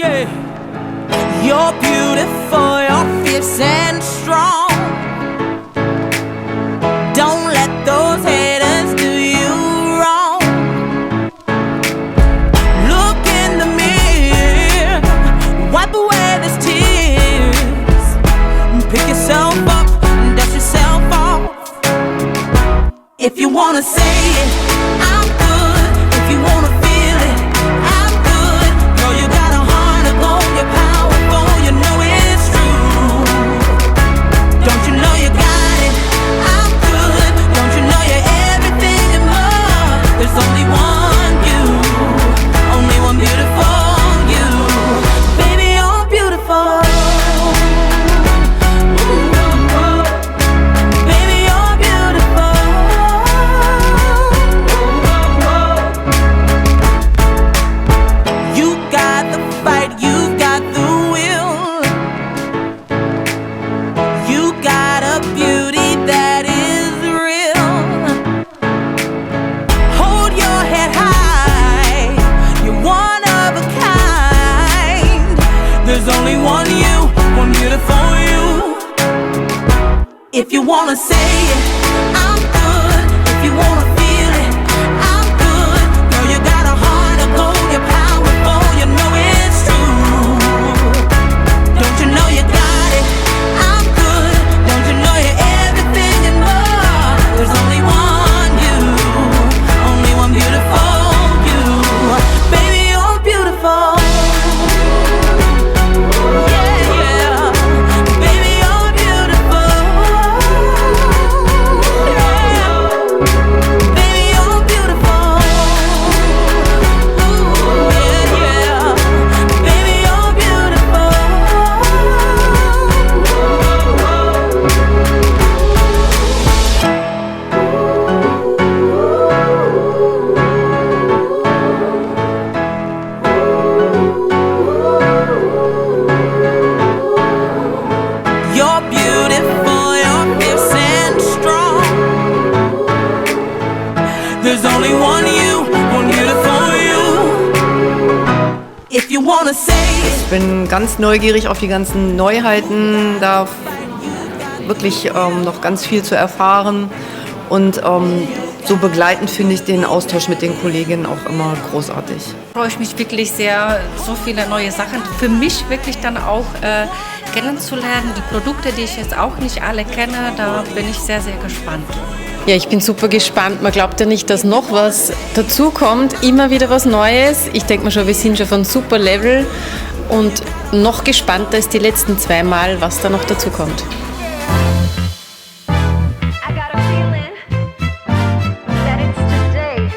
Yeah. You're beautiful, you're fierce and strong. Don't let those haters do you wrong. Look in the mirror, wipe away those tears, pick yourself up and dust yourself off. If you wanna say it, I'm good. If you wanna feel it, I'm good. Girl, you got a heart of gold, you're powerful, you know it's true. Don't you know you got it? I'm good. Don't you know you're everything and more? There's only one you, only one beautiful you. Baby, you're beautiful. Baby, you're beautiful. You got the fight, you got the will. You got a beauty that is real. Hold your head high, you're one of a kind. There's only one you, one beautiful you. If you wanna say it, I'm good. If you wanna feel it, I'm good. Girl, you got a heart of gold, you're powerful, you know it's true. Don't you know you got it? I'm good. Don't you know you're everything and more? There's only one you, only one beautiful you. Baby, you're beautiful. Yeah, yeah. Baby, you're beautiful. Yeah. Baby, you're beautiful. Ooh, yeah, yeah. Baby, you're beautiful. You're beautiful, you're fierce and strong. There's only one you, one beautiful you. If you wanna say it. Ich bin ganz neugierig auf die ganzen Neuheiten, da wirklich noch ganz viel zu erfahren. Und so begleitend finde ich den Austausch mit den Kolleginnen auch immer großartig. Freue ich mich wirklich sehr, so viele neue Sachen für mich wirklich dann auch kennenzulernen. Die Produkte, die ich jetzt auch nicht alle kenne, da bin ich sehr, sehr gespannt. Ja, ich bin super gespannt. Man glaubt ja nicht, dass noch was dazukommt. Immer wieder was Neues. Ich denke mir schon, wir sind schon von super Level und noch gespannter als die letzten 2 Mal, was da noch dazukommt. I got a feeling that it's today.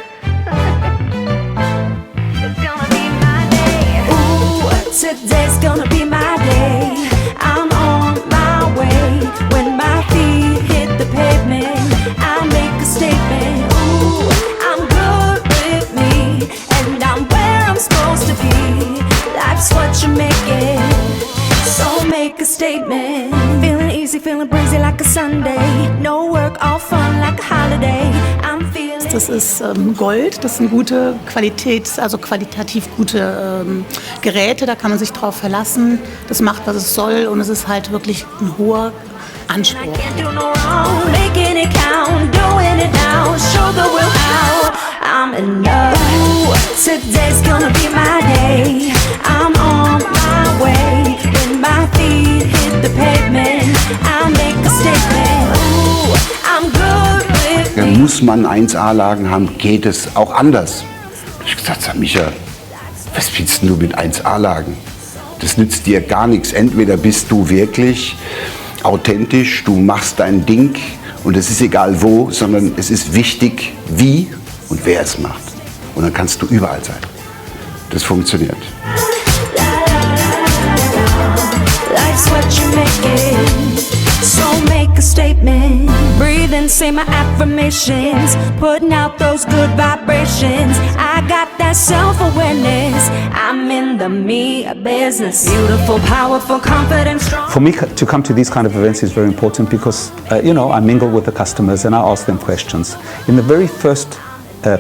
It's gonna be my day. Ooh, today's gonna be my day. I'm on my way. When my feet hit the pavement, I make a statement. Ooh, I'm good with me, and I'm where I'm supposed to be. Life's what you make it, so make a statement. Feeling easy, feeling breezy like a Sunday. No work, all fun like a holiday. I'm feeling. Das ist Gold, das sind gute also qualitativ gute Geräte, da kann man sich drauf verlassen. Das macht, was es soll, und es ist halt wirklich ein hoher Anspruch. I can't do no wrong, making it count, doing it now, show the will how I'm in love. Ooh, today's gonna be my day. I'm on my way. When my feet hit the pavement, I make a statement. Ooh, I'm good with me. Muss man 1A-Lagen haben, geht es auch anders. Ich habe gesagt, sag Micha, was willst du mit 1A-Lagen? Das nützt dir gar nichts. Entweder bist du wirklich authentisch, du machst dein Ding und es ist egal wo, sondern es ist wichtig, wie und wer es macht. Und dann kannst du überall sein. Das funktioniert. Life's what you make it, so make a statement. Breathe and say my affirmations, putting out those good vibrations. I got that self-awareness, I'm in the me business. Beautiful, powerful, confident, strong. For me to come to these kind of events is very important because, I mingle with the customers and I ask them questions. In the very first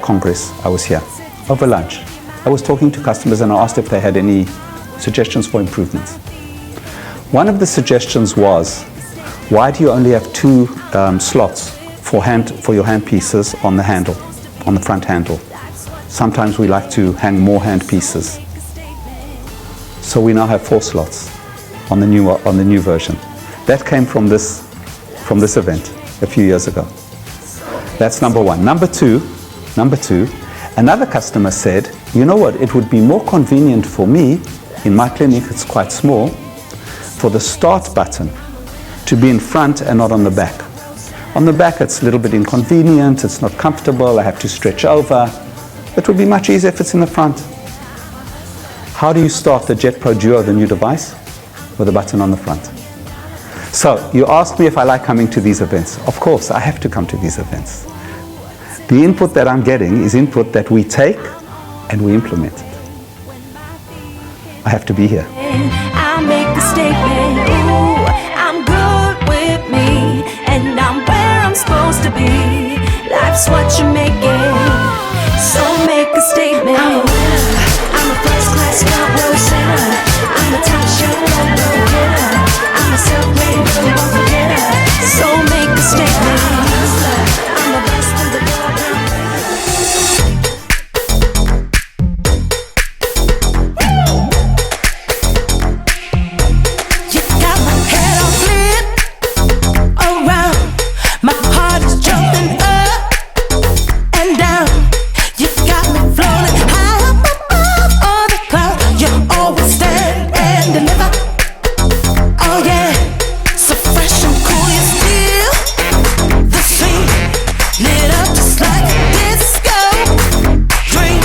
Congress I was here, over lunch, I was talking to customers and I asked if they had any suggestions for improvements. One of the suggestions was, why do you only have 2 slots for your hand pieces on the handle, on the front handle? Sometimes we like to hang more hand pieces. So we now have 4 slots on the new version. That came from this event a few years ago. That's number one. Number two, another customer said, you know what, it would be more convenient for me, in my clinic it's quite small, for the start button to be in front and not on the back. On the back it's a little bit inconvenient, it's not comfortable, I have to stretch over. It would be much easier if it's in the front. How do you start the Jet Pro Duo, the new device? With a button on the front. So you asked me if I like coming to these events. Of course, I have to come to these events. The input that I'm getting is input that we take and we implement it. I have to be here. I'll make a statement. Ooh, I'm good with me, and I'm where I'm supposed to be. Life's what you make it, so make a statement. I'm a first-class front-row sinner. I'm the top shelf, go-getter. I'm a self-made girl, won't forget her. So make a statement. I'm the best in the world. You got my head all lit around. My heart is jumping up and down. You got me floating high up above all the clouds. You always stand and deliver. Oh yeah, so fresh and cool, you feel the scene lit up just like a disco dream.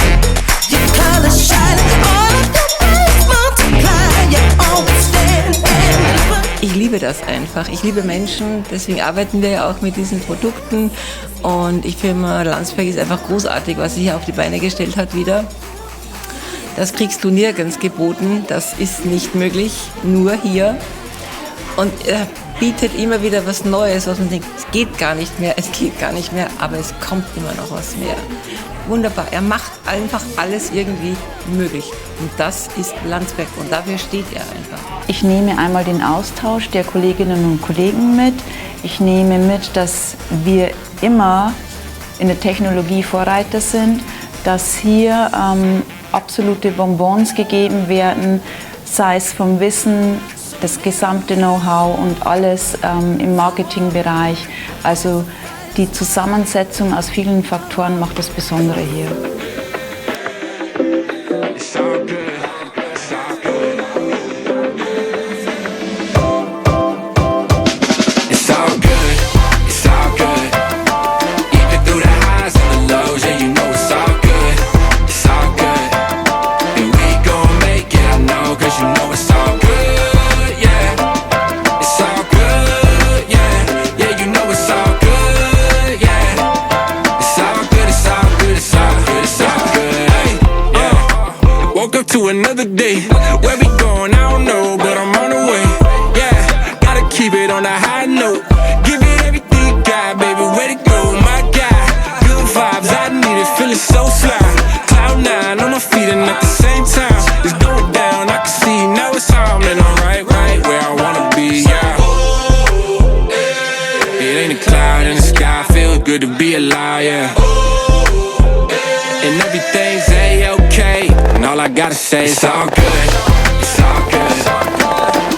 Your colors shining, all of your ways multiply. You always stand and deliver. Ich liebe das einfach. Ich liebe Menschen, deswegen arbeiten wir ja auch mit diesen Produkten. Und ich finde, Landsberg ist einfach großartig, was sie hier auf die Beine gestellt hat wieder. Das kriegst du nirgends geboten, das ist nicht möglich, nur hier. Und er bietet immer wieder was Neues, was man denkt, es geht gar nicht mehr, aber es kommt immer noch was mehr. Wunderbar, er macht einfach alles irgendwie möglich. Und das ist Landsberg und dafür steht er einfach. Ich nehme einmal den Austausch der Kolleginnen und Kollegen mit. Ich nehme mit, dass wir immer in der Technologie Vorreiter sind, dass hier absolute Bonbons gegeben werden, sei es vom Wissen, das gesamte Know-how und alles im Marketingbereich. Also die Zusammensetzung aus vielen Faktoren macht das Besondere hier. To another day, where we going, I don't know, but I'm on the way. Yeah, gotta keep it on a high note. Give it everything you got, baby, where to go, my God. Good vibes, I need it, feeling so fly. Cloud 9 on my feet and at the same time, it's going down, I can see now it's on and I'm right where I wanna be, yeah. It ain't a cloud in the sky, feels good to be alive, yeah. And everything's A-okay, and all I gotta say is all good, it's all good.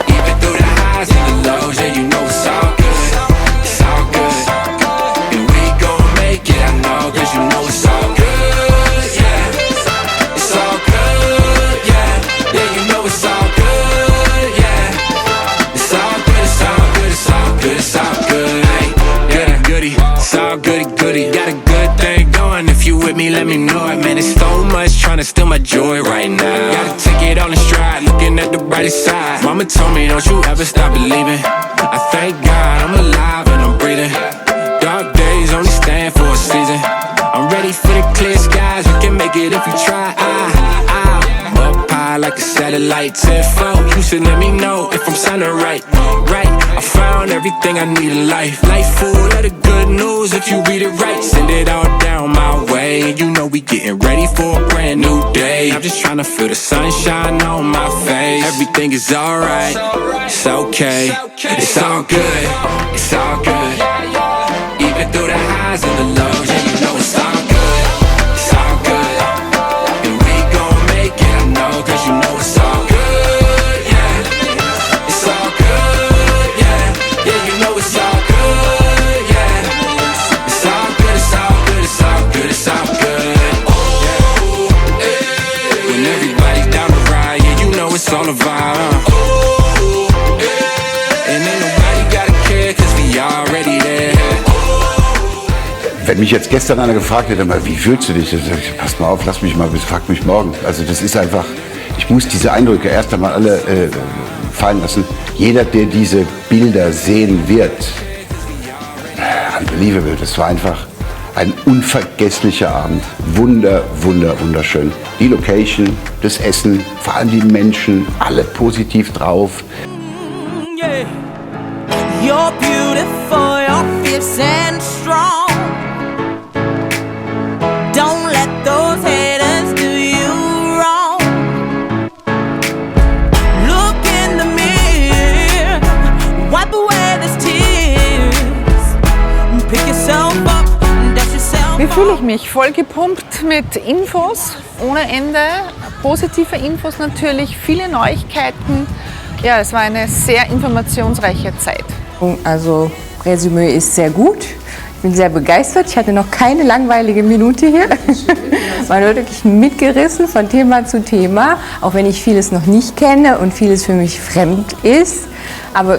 Even through the highs and the lows, yeah, you know it's all good, it's all good. And we gon' make it, I know, cause you know it's all good, yeah. It's all good, yeah, yeah, you know it's all good, yeah. It's all good, it's all good, it's all good, it's all good, hey. Yeah, goody, it's all goody, goody. Got a good thing going, if you with me, let me know it, man, it's so much trying to steal my joy right now. Gotta take it on the stride, looking at the brighter side. Mama told me, don't you ever stop believing. I thank God I'm alive and I'm breathing. Dark days only stand for a season. I'm ready for the clear skies, we can make it if we try. I'm up high like a satellite, 10-4. You should let me know if I'm sounding right. I found everything I need in life. Life full of the good news if you read it right. Send it all down my way, and you know we getting ready for a brand new day. I'm just trying to feel the sunshine on my face. Everything is alright, it's okay, it's all good, it's all good. Even through the highs and the lows, yeah, you know it's all good, it's all good. And we gon' make it, I know, cause you know it's all good, yeah. It's all good, yeah, yeah, you know it's all good, yeah. It's all good, it's all good, it's all good, it's all good. Oh, yeah. When everybody's down the ride, yeah, you know it's all a vibe. Oh, yeah. And ain't nobody gotta care, cause we already there. Wenn mich jetzt gestern einer gefragt hätte, wie fühlst du dich? Ich sag, pass mal auf, lass mich mal, frag mich morgen. Also das ist einfach, ich muss diese Eindrücke erst einmal alle fallen lassen. Jeder, der diese Bilder sehen wird, unbelievable, das war einfach ein unvergesslicher Abend. Wunderschön. Die Location, das Essen, vor allem die Menschen, alle positiv drauf. Yeah. You're beautiful, you're fierce and strong. Don't let those haters do you wrong. Look in the mirror, wipe away those tears, pick yourself up, dust yourself. Wie fühle ich mich? Voll gepumpt mit Infos ohne Ende, positive Infos natürlich, viele Neuigkeiten. Ja, es war eine sehr informationsreiche Zeit. Also Resümee ist sehr gut. Ich bin sehr begeistert. Ich hatte noch keine langweilige Minute hier. Man wird wirklich mitgerissen von Thema zu Thema, auch wenn ich vieles noch nicht kenne und vieles für mich fremd ist. Aber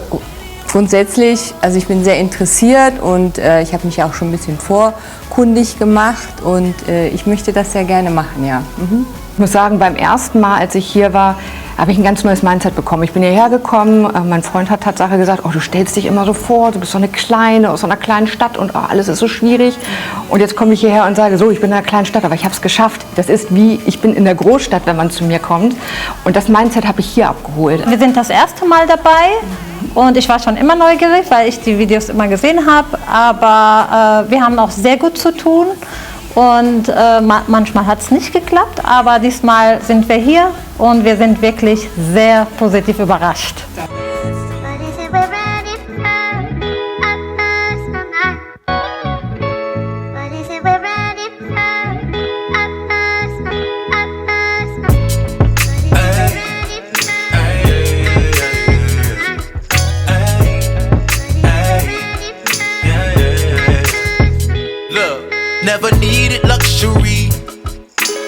grundsätzlich, also ich bin sehr interessiert und ich habe mich auch schon ein bisschen vorkundig gemacht und ich möchte das sehr gerne machen, ja. Mhm. Ich muss sagen, beim ersten Mal, als ich hier war, habe ich ein ganz neues Mindset bekommen. Ich bin hierher gekommen, mein Freund hat Tatsache gesagt, oh, du stellst dich immer so vor, du bist so eine Kleine, aus so einer kleinen Stadt und oh, alles ist so schwierig. Und jetzt komme ich hierher und sage, so, ich bin in einer kleinen Stadt, aber ich habe es geschafft. Das ist wie, ich bin in der Großstadt, wenn man zu mir kommt. Und das Mindset habe ich hier abgeholt. Wir sind das erste Mal dabei und ich war schon immer neugierig, weil ich die Videos immer gesehen habe. Aber wir haben auch sehr gut zu tun. Und manchmal hat es nicht geklappt, aber diesmal sind wir hier und wir sind wirklich sehr positiv überrascht. Never needed luxury,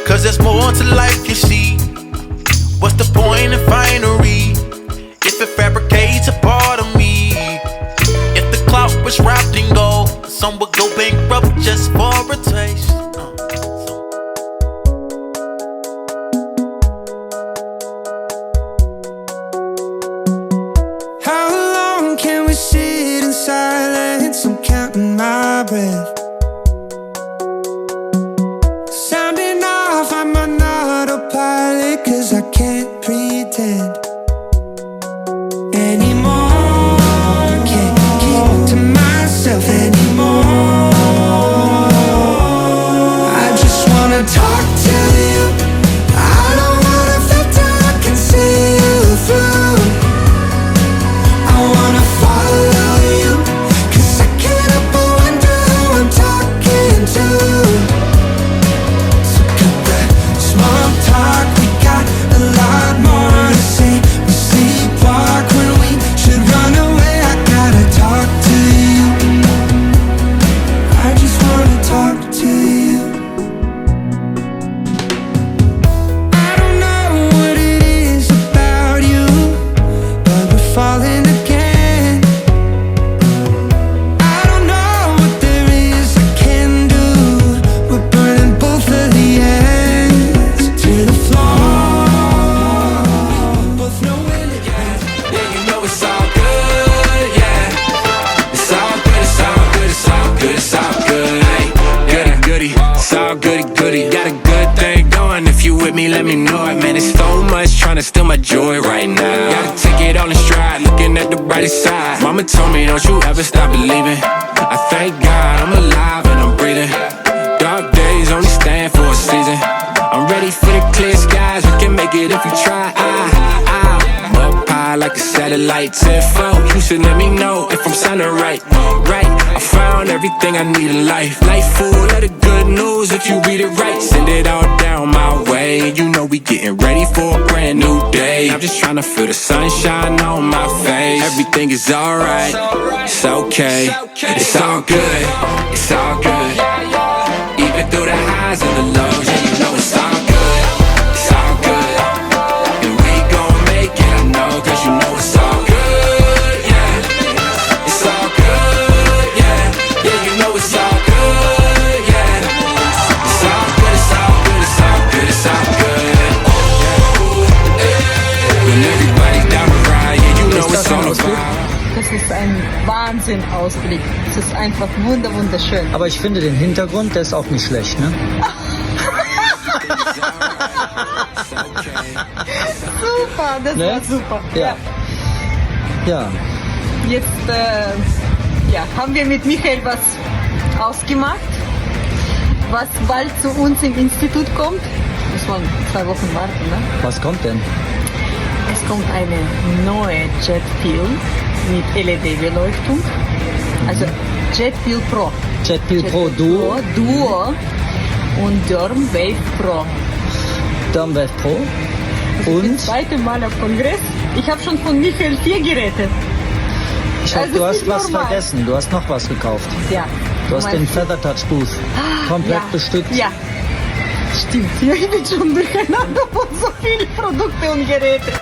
cause there's more to life, you see. What's the point in finery if it fabricates a part of me? If the clock was wrapped in gold, some would go bankrupt just for a taste. How long can we sit in silence? I'm counting my breath. Cause I can't pretend anymore. Can't keep to myself anymore. I just wanna talk to you. I don't wanna filter, I can see you through. I wanna follow you, cause I can't help but wonder who I'm talking to. So cut the small talk, we got a lot more to say. We sleepwalk when we should run away. I gotta talk to you. I just wanna talk to you. I don't know what it is about you, but we're falling again. I don't know what there is I can do. We're burning both of the ends to the floor. Both knowing it, yeah, you know it's all good, yeah. It's all good, it's all good, it's all good, it's all good. Hey, goody, goody, it's all goody, goody. Got a good thing going, if you with me, let me know it. Man, it's so much trying to steal my joy right now. Gotta take it all in stride, looking at the brighter side. Mama told me don't you ever stop believing. I thank God I'm alive and I'm breathing. Dark days only stand for a season. I'm ready for the clear skies, we can make it if we try. I'm up high like a satellite, 10-4. You should let me know if I'm sounding right. I found everything I need in life. Life full of the good news if you read it right. Send it all down my way. You know we getting ready for a brand new day. I'm just trying to feel the sunshine on my face. Everything is alright, it's okay, it's all good, it's all good. Even through the highs and the lows, yeah, you know it's all good, it's all good. And we gon' make it, I know, cause you know it's all good, yeah. It's all good, yeah. Yeah, you know it's all good, yeah. It's all good, it's all good, it's all good, it's all good. When everybody's down the ride, yeah, you know it's all about. Das ist ein Wahnsinn-Ausblick. Es ist einfach wunderschön. Aber ich finde den Hintergrund, der ist auch nicht schlecht, ne? Super, das war super. Ja. Ja. Jetzt haben wir mit Michael was ausgemacht, was bald zu uns im Institut kommt. Muss man 2 Wochen warten, ne? Was kommt denn? Es kommt eine neue Jetpil mit LED-Beleuchtung. Also Jetpil Pro. Jetpil Pro Duo. Duo und Derm Wave Pro. Derm Wave Pro. Und? Das zweite Mal auf Kongress. Ich habe schon von Michael 4 Geräte. Ich hoffe, du hast was vergessen. Du hast noch was gekauft. Ja. Du hast den Feather Touch Booth komplett bestückt. Ja. Stimmt. Ja, ich bin schon durcheinander von so vielen Produkten und Geräten.